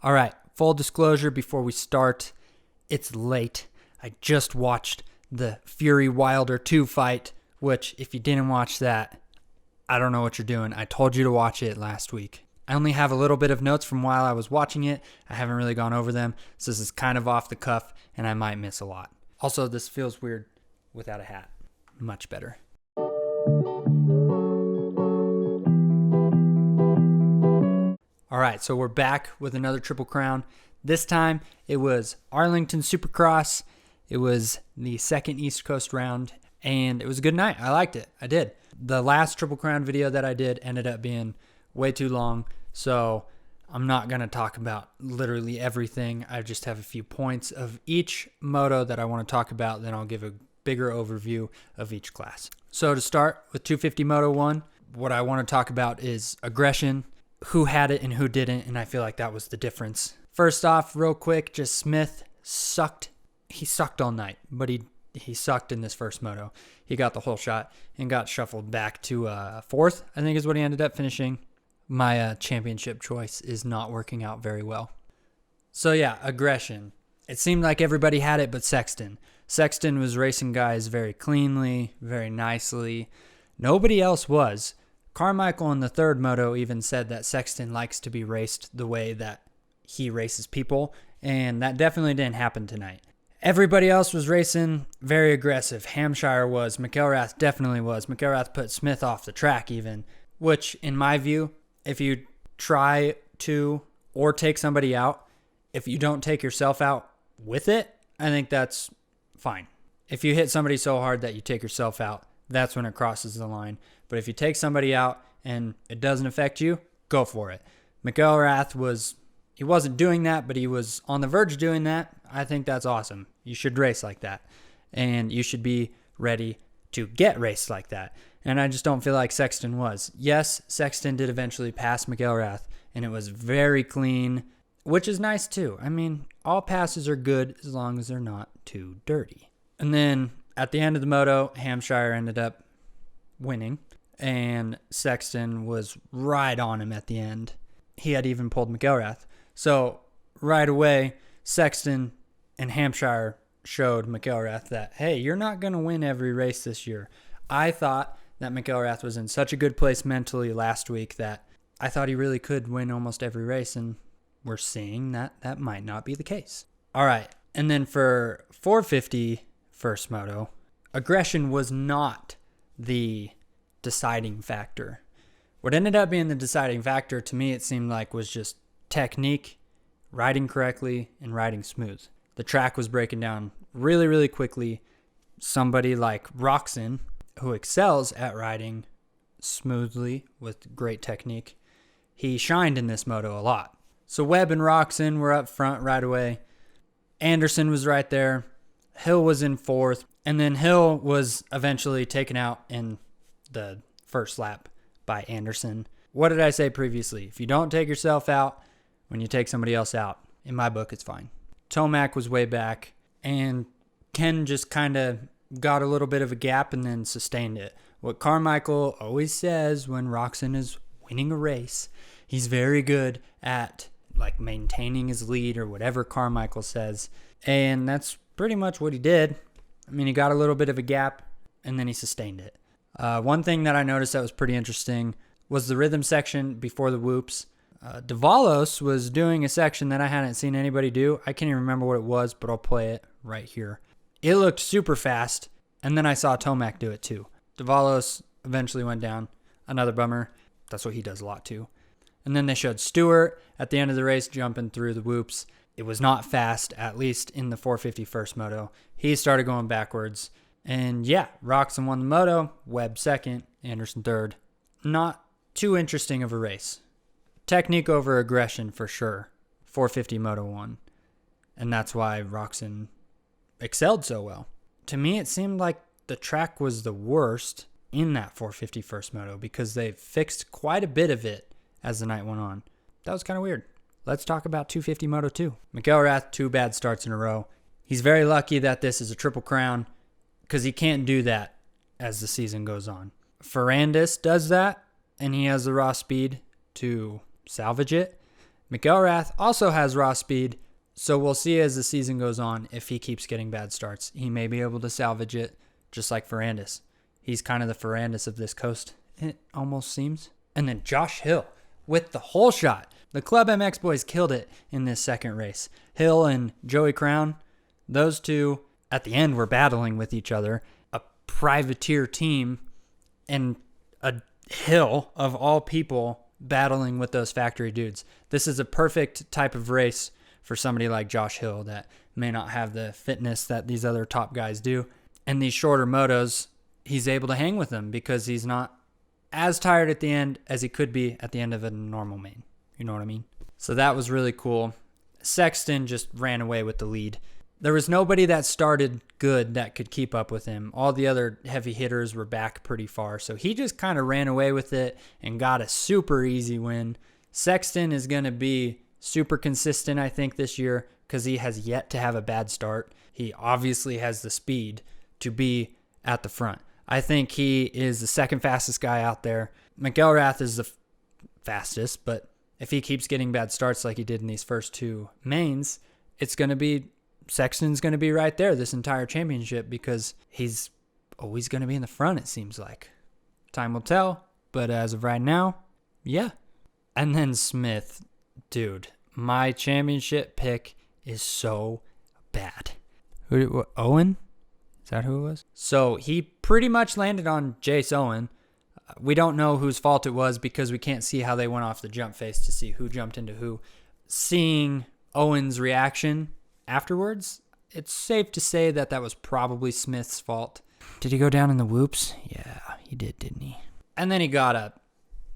All right, full disclosure before we start, it's late. I just watched the Fury Wilder 2 fight, which if you didn't watch that, I don't know what you're doing. I told you to watch it last week. I only have a little bit of notes from while I was watching it. I haven't really gone over them, so this is kind of off the cuff, and I might miss a lot. Also, this feels weird without a hat. Much better. All right, so we're back with another Triple Crown. This time, it was Arlington Supercross. It was the second East Coast round, and it was a good night. I liked it. I did. The last Triple Crown video that I did ended up being way too long, so I'm not going to talk about literally everything. I just have a few points of each moto that I want to talk about, then I'll give a bigger overview of each class. So to start with 250 Moto 1, what I want to talk about is aggression, who had it and who didn't, and I feel like that was the difference. First off, real quick, just Smith sucked. He sucked all night, but he sucked in this first moto. He got the whole shot and got shuffled back to fourth, I think is what he ended up finishing. My championship choice is not working out very well. So yeah, aggression. It seemed like everybody had it but Sexton. Sexton was racing guys very cleanly, very nicely. Nobody else was. Carmichael in the third moto even said that Sexton likes to be raced the way that he races people, and that definitely didn't happen tonight. Everybody else was racing very aggressive. Hamphire was. McElrath definitely was. McElrath put Smith off the track even, which in my view, if you try to or take somebody out, if you don't take yourself out with it, I think that's fine. If you hit somebody so hard that you take yourself out, that's when it crosses the line. But if you take somebody out and it doesn't affect you, go for it. McElrath he wasn't doing that, but he was on the verge of doing that. I think that's awesome. You should race like that. And you should be ready to get raced like that. And I just don't feel like Sexton was. Yes, Sexton did eventually pass McElrath, and it was very clean, which is nice too. I mean, all passes are good as long as they're not too dirty. And then at the end of the moto, Hamphire ended up winning, and Sexton was right on him at the end. He had even pulled McElrath. So right away, Sexton and Hamphire showed McElrath that, hey, you're not going to win every race this year. I thought that McElrath was in such a good place mentally last week that I thought he really could win almost every race, and we're seeing that that might not be the case. All right, and then for 450 first moto, aggression was not the deciding factor. What ended up being the deciding factor to me, it seemed like, was just technique, riding correctly, and riding smooth. The track was breaking down really, really quickly. Somebody like Roczen, who excels at riding smoothly with great technique, he shined in this moto a lot. So Webb and Roczen were up front right away. Anderson was right there. Hill was in fourth. And then Hill was eventually taken out in the first lap by Anderson. What did I say previously? If you don't take yourself out when you take somebody else out, in my book, it's fine. Tomac was way back, and Ken just kind of got a little bit of a gap and then sustained it. What Carmichael always says when Roczen is winning a race, he's very good at like maintaining his lead or whatever Carmichael says, and that's pretty much what he did. I mean, he got a little bit of a gap and then he sustained it. One thing that I noticed that was pretty interesting was the rhythm section before the whoops. Davalos was doing a section that I hadn't seen anybody do. I can't even remember what it was, but I'll play it right here. It looked super fast, and then I saw Tomac do it too. Davalos eventually went down. Another bummer. That's what he does a lot too. And then they showed Stewart at the end of the race jumping through the whoops. It was not fast, at least in the 450 first moto. He started going backwards. And yeah, Roczen won the moto, Webb second, Anderson third. Not too interesting of a race. Technique over aggression for sure. 450 Moto 1. And that's why Roczen excelled so well. To me, it seemed like the track was the worst in that 450 first moto because they fixed quite a bit of it as the night went on. That was kind of weird. Let's talk about 250 Moto 2. McElrath, 2 bad starts in a row. He's very lucky that this is a Triple Crown because he can't do that as the season goes on. Ferrandis does that, and he has the raw speed to salvage it. McElrath also has raw speed, so we'll see as the season goes on if he keeps getting bad starts. He may be able to salvage it, just like Ferrandis. He's kind of the Ferrandis of this coast, it almost seems. And then Josh Hill with the whole shot. The Club MX boys killed it in this second race. Hill and Joey Crown, those two at the end were battling with each other. A privateer team and a Hill, of all people, battling with those factory dudes. This is a perfect type of race for somebody like Josh Hill that may not have the fitness that these other top guys do. And these shorter motos, he's able to hang with them because he's not as tired at the end as he could be at the end of a normal main. You know what I mean? So that was really cool. Sexton just ran away with the lead. There was nobody that started good that could keep up with him. All the other heavy hitters were back pretty far. So he just kind of ran away with it and got a super easy win. Sexton is going to be super consistent, I think, this year because he has yet to have a bad start. He obviously has the speed to be at the front. I think he is the second fastest guy out there. McElrath is the fastest, but if he keeps getting bad starts like he did in these first two mains, it's going to be Sexton's going to be right there this entire championship because he's always going to be in the front, it seems like. Time will tell, but as of right now, yeah. And then Smith, dude, my championship pick is so bad. Owen? Is that who it was? So he pretty much landed on Jace Owen. We don't know whose fault it was because we can't see how they went off the jump face to see who jumped into who. Seeing Owen's reaction afterwards, it's safe to say that that was probably Smith's fault. Did he go down in the whoops? Yeah, he did, didn't he? And then he got up,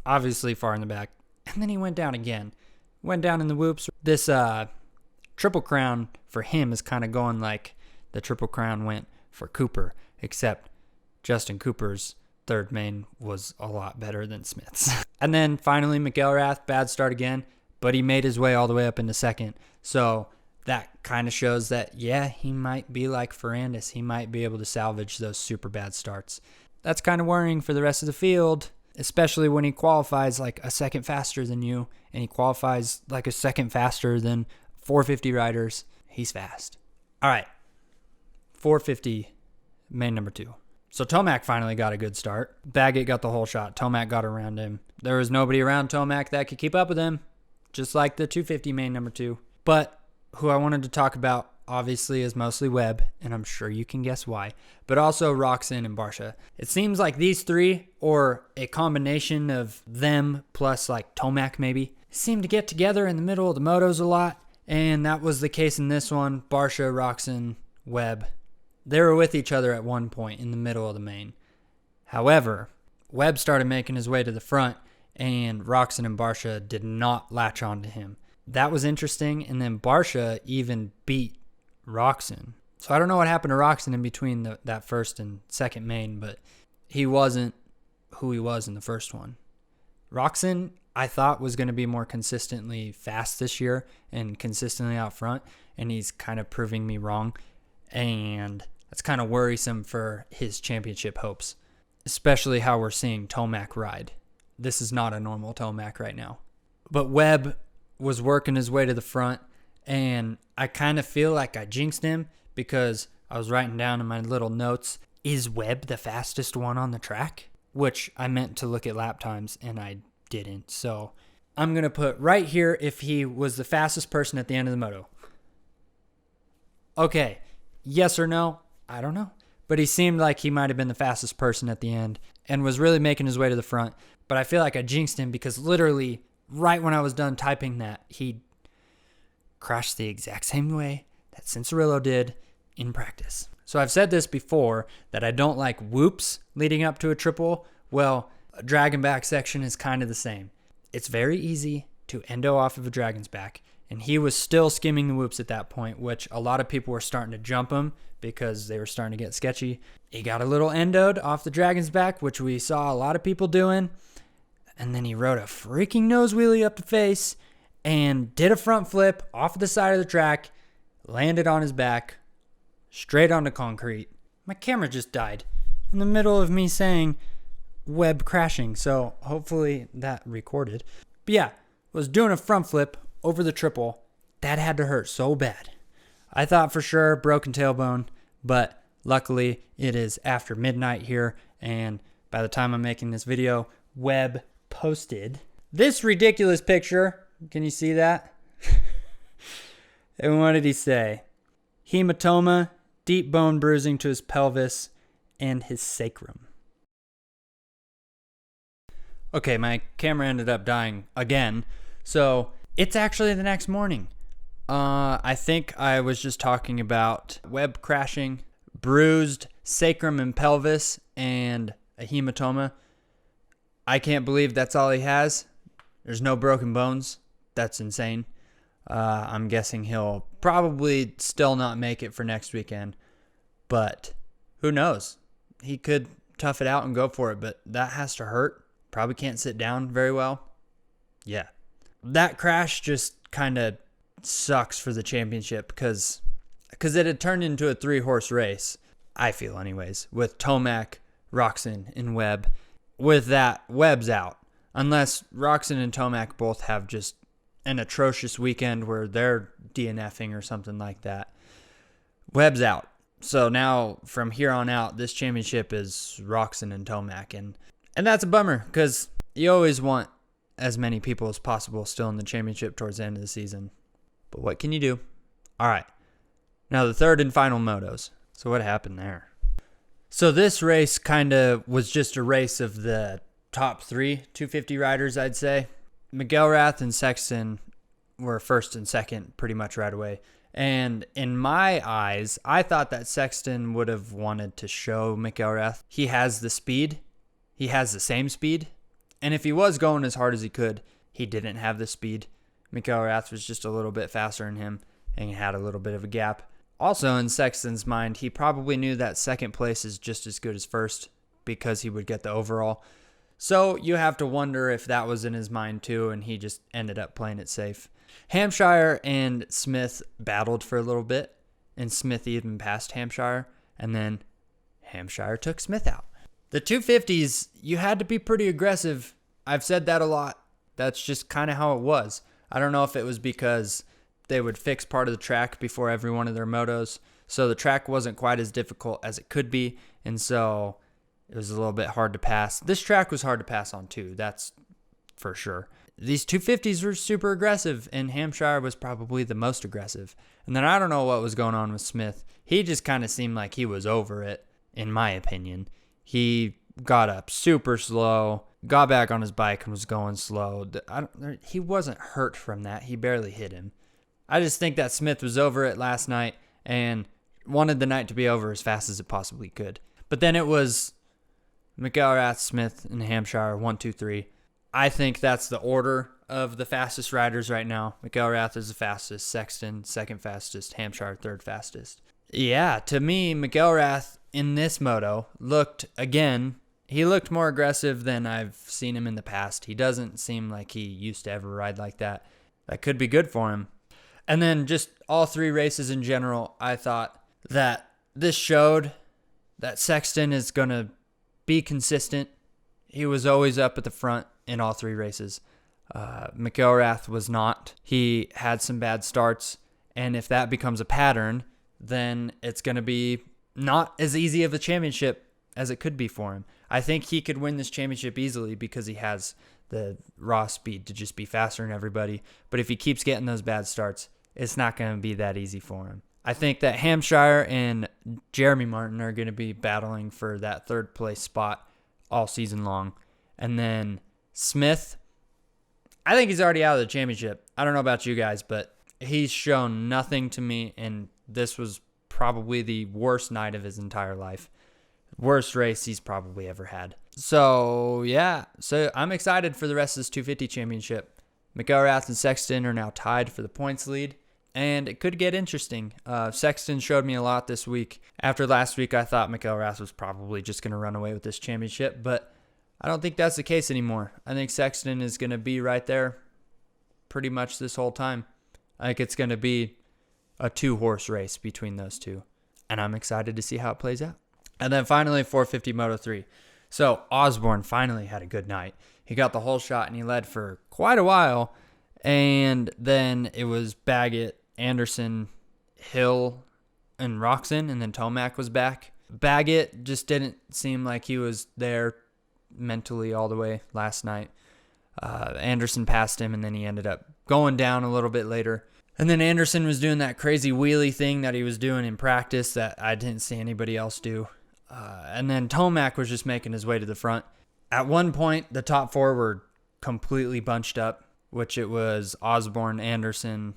obviously far in the back, and then he went down again. Went down in the whoops. This Triple Crown for him is kind of going like the Triple Crown went for Cooper, except Justin Cooper's third main was a lot better than Smith's. And then finally McElrath, bad start again, but he made his way all the way up into second. So that kind of shows that, yeah, he might be like Ferrandis. He might be able to salvage those super bad starts. That's kind of worrying for the rest of the field, especially when he qualifies like a second faster than you, and he qualifies like a second faster than 450 riders. He's fast. All right, 450, main number 2. So Tomac finally got a good start. Baggett got the whole shot. Tomac got around him. There was nobody around Tomac that could keep up with him, just like the 250 main number 2. But who I wanted to talk about, obviously, is mostly Webb, and I'm sure you can guess why, but also Roczen and Barcia. It seems like these three, or a combination of them plus like Tomac maybe, seem to get together in the middle of the motos a lot, and that was the case in this one. Barcia, Roczen, Webb. They were with each other at one point in the middle of the main. However, Webb started making his way to the front, and Roczen and Barcia did not latch on to him. That was interesting, and then Barcia even beat Roczen. So I don't know what happened to Roczen in between that first and second main, but he wasn't who he was in the first one. Roczen, I thought, was going to be more consistently fast this year and consistently out front, and he's kind of proving me wrong. And that's kind of worrisome for his championship hopes, especially how we're seeing Tomac ride. This is not a normal Tomac right now. But Webb was working his way to the front, and I kind of feel like I jinxed him because I was writing down in my little notes, is Webb the fastest one on the track? Which I meant to look at lap times, and I didn't. So I'm going to put right here if he was the fastest person at the end of the moto. Okay, yes or no? I don't know. But he seemed like he might have been the fastest person at the end and was really making his way to the front. But I feel like I jinxed him because literally right when I was done typing that, he crashed the exact same way that Cianciarulo did in practice. So I've said this before that I don't like whoops leading up to a triple. Well, a dragon back section is kind of the same. It's very easy to endo off of a dragon's back, and he was still skimming the whoops at that point, which a lot of people were starting to jump him because they were starting to get sketchy. He got a little endoed off the dragon's back, which we saw a lot of people doing, and then he rode a freaking nose wheelie up the face and did a front flip off the side of the track, landed on his back, straight onto concrete. My camera just died in the middle of me saying Webb crashing, so hopefully that recorded. But yeah, was doing a front flip over the triple. That had to hurt so bad. I thought for sure broken tailbone, but luckily it is after midnight here, and by the time I'm making this video, Webb posted this ridiculous picture. Can you see that? And what did he say? Hematoma, deep bone bruising to his pelvis and his sacrum. Okay, my camera ended up dying again, so it's actually the next morning. I think I was just talking about Webb crashing, bruised sacrum and pelvis, and a hematoma. I can't believe that's all he has. There's no broken bones. That's insane. I'm guessing he'll probably still not make it for next weekend, but who knows? He could tough it out and go for it, but that has to hurt. Probably can't sit down very well. Yeah. That crash just kind of sucks for the championship because it had turned into a 3-horse race, I feel anyways, with Tomac, Roczen, and Webb. With that, Webb's out. Unless Roczen and Tomac both have just an atrocious weekend where they're DNFing or something like that. Webb's out. So now, from here on out, this championship is Roczen and Tomac. And that's a bummer because you always want as many people as possible still in the championship towards the end of the season. But what can you do? All right. Now the third and final motos. So what happened there? So this race kind of was just a race of the top 3 250 riders, I'd say. McElrath and Sexton were first and second pretty much right away. And in my eyes, I thought that Sexton would have wanted to show McElrath he has the speed. He has the same speed. And if he was going as hard as he could, he didn't have the speed. McElrath was just a little bit faster than him and had a little bit of a gap. Also, in Sexton's mind, he probably knew that second place is just as good as first because he would get the overall. So you have to wonder if that was in his mind too, and he just ended up playing it safe. Hamphire and Smith battled for a little bit, and Smith even passed Hamphire, and then Hamphire took Smith out. The 250s, you had to be pretty aggressive. I've said that a lot. That's just kind of how it was. I don't know if it was because they would fix part of the track before every one of their motos, so the track wasn't quite as difficult as it could be, and so it was a little bit hard to pass. This track was hard to pass on too, that's for sure. These 250s were super aggressive, and Hamphire was probably the most aggressive. And then I don't know what was going on with Smith. He just kind of seemed like he was over it, in my opinion. He got up super slow, got back on his bike and was going slow. He wasn't hurt from that. He barely hit him. I just think that Smith was over it last night and wanted the night to be over as fast as it possibly could. But then it was McElrath, Smith, and Hamphire, 1, 2, 3. I think that's the order of the fastest riders right now. McElrath is the fastest, Sexton second fastest, Hamphire third fastest. Yeah, to me, McElrath in this moto looked more aggressive than I've seen him in the past. He doesn't seem like he used to ever ride like that. That could be good for him. And then just all 3 races in general, I thought that this showed that Sexton is going to be consistent. He was always up at the front in all 3 races. McElrath was not. He had some bad starts, and if that becomes a pattern, then it's going to be not as easy of a championship as it could be for him. I think he could win this championship easily because he has the raw speed to just be faster than everybody. But if he keeps getting those bad starts, it's not going to be that easy for him. I think that Hamphire and Jeremy Martin are going to be battling for that 3rd place spot all season long. And then Smith, I think he's already out of the championship. I don't know about you guys, but he's shown nothing to me, and this was probably the worst night of his entire life. Worst race he's probably ever had. So, yeah. So, I'm excited for the rest of this 250 championship. McElrath and Sexton are now tied for the points lead, and it could get interesting. Sexton showed me a lot this week. After last week, I thought McElrath was probably just going to run away with this championship, but I don't think that's the case anymore. I think Sexton is going to be right there pretty much this whole time. I think it's going to be a 2-horse race between those two, and I'm excited to see how it plays out. And then finally, 450 Moto 3. So Osborne finally had a good night. He got the whole shot, and he led for quite a while, And then it was Baggett, Anderson, Hill, and Roczen, and then Tomac was back. Baggett just didn't seem like he was there mentally all the way last night. Anderson passed him, and then he ended up going down a little bit later. And then Anderson was doing that crazy wheelie thing that he was doing in practice that I didn't see anybody else do. And then Tomac was just making his way to the front. At one point, the top four were completely bunched up, which it was Osborne, Anderson,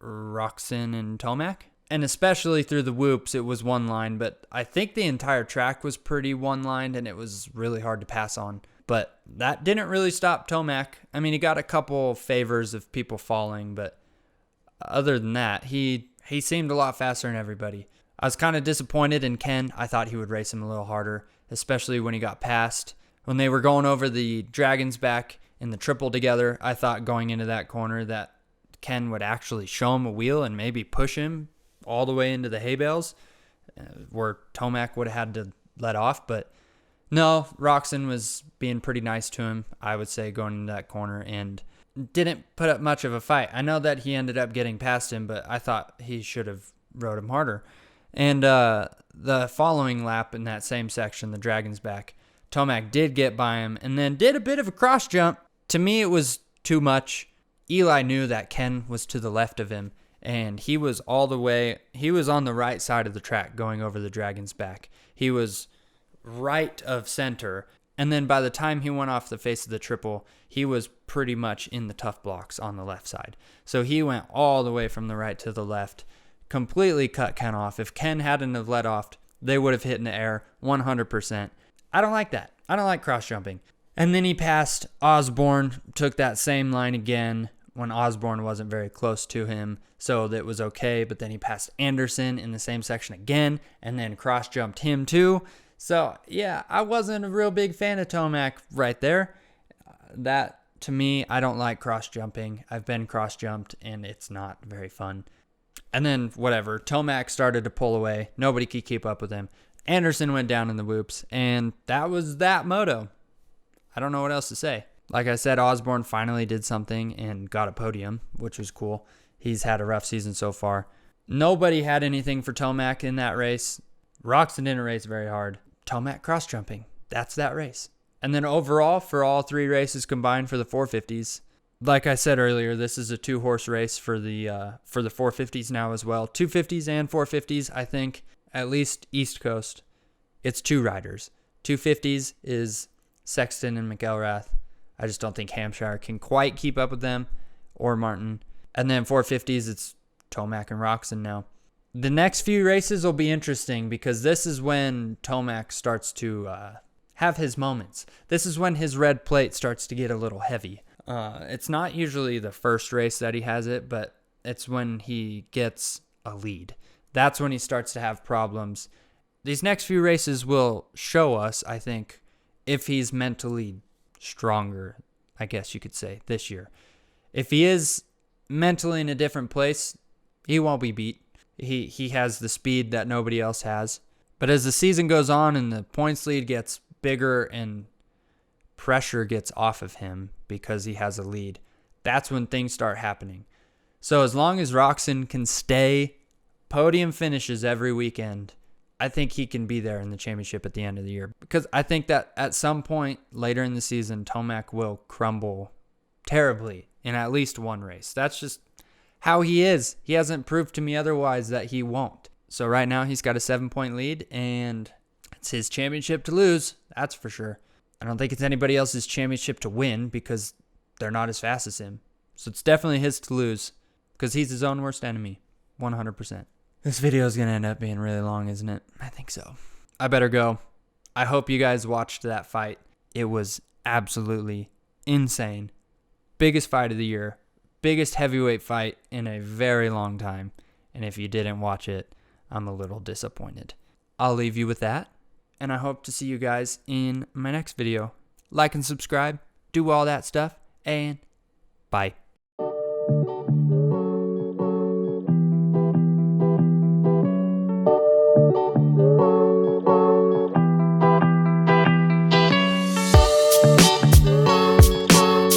Roczen, and Tomac. And especially through the whoops, it was one line, but I think the entire track was pretty one-lined, and it was really hard to pass on. But that didn't really stop Tomac. I mean, he got a couple favors of people falling, but other than that, he seemed a lot faster than everybody. I was kind of disappointed in Ken. I thought he would race him a little harder, especially when he got passed. When they were going over the Dragon's Back in the triple together, I thought going into that corner that Ken would actually show him a wheel and maybe push him all the way into the hay bales, where Tomac would have had to let off. But no, Roczen was being pretty nice to him, I would say, going into that corner, and didn't put up much of a fight. I know that he ended up getting past him, but I thought he should have rode him harder. And the following lap in that same section, the Dragon's Back, Tomac did get by him and then did a bit of a cross jump. To me, it was too much. Eli knew that Ken was to the left of him, and he was on the right side of the track going over the Dragon's Back. He was right of center. And then by the time he went off the face of the triple, he was pretty much in the tough blocks on the left side. So he went all the way from the right to the left, completely cut Ken off. If Ken hadn't have let off, they would have hit in the air 100%. I don't like that. I don't like cross jumping. And then he passed Osborne, took that same line again when Osborne wasn't very close to him, so that was okay. But then he passed Anderson in the same section again, and then cross jumped him too. So, yeah, I wasn't a real big fan of Tomac right there. That, to me, I don't like cross-jumping. I've been cross-jumped, and it's not very fun. And then, whatever, Tomac started to pull away. Nobody could keep up with him. Anderson went down in the whoops, and that was that moto. I don't know what else to say. Like I said, Osborne finally did something and got a podium, which was cool. He's had a rough season so far. Nobody had anything for Tomac in that race. Roczen didn't race very hard. Tomac cross-jumping. That's that race. And then overall, for all three races combined for the 450s, like I said earlier, this is a two-horse race for the 450s now as well. 250s and 450s, I think, at least East Coast, it's two riders. 250s is Sexton and McElrath. I just don't think Hamphire can quite keep up with them, or Martin. And then 450s, it's Tomac and Roczen now. The next few races will be interesting because this is when Tomac starts to have his moments. This is when his red plate starts to get a little heavy. It's not usually the first race that he has it, but it's when he gets a lead. That's when he starts to have problems. These next few races will show us, I think, if he's mentally stronger, I guess you could say, this year. If he is mentally in a different place, he won't be beat. He has the speed that nobody else has. But as the season goes on and the points lead gets bigger and pressure gets off of him because he has a lead, that's when things start happening. So as long as Roczen can stay podium finishes every weekend, I think he can be there in the championship at the end of the year. Because I think that at some point later in the season, Tomac will crumble terribly in at least one race. That's just how he is. He hasn't proved to me otherwise that he won't. So right now he's got a 7-point lead, and it's his championship to lose. That's for sure. I don't think it's anybody else's championship to win because they're not as fast as him. So it's definitely his to lose because he's his own worst enemy. 100%. This video is going to end up being really long, isn't it? I think so. I better go. I hope you guys watched that fight. It was absolutely insane. Biggest fight of the year. Biggest heavyweight fight in a very long time. And if you didn't watch it, I'm a little disappointed. I'll leave you with that. And I hope to see you guys in my next video. Like and subscribe. Do all that stuff. And bye.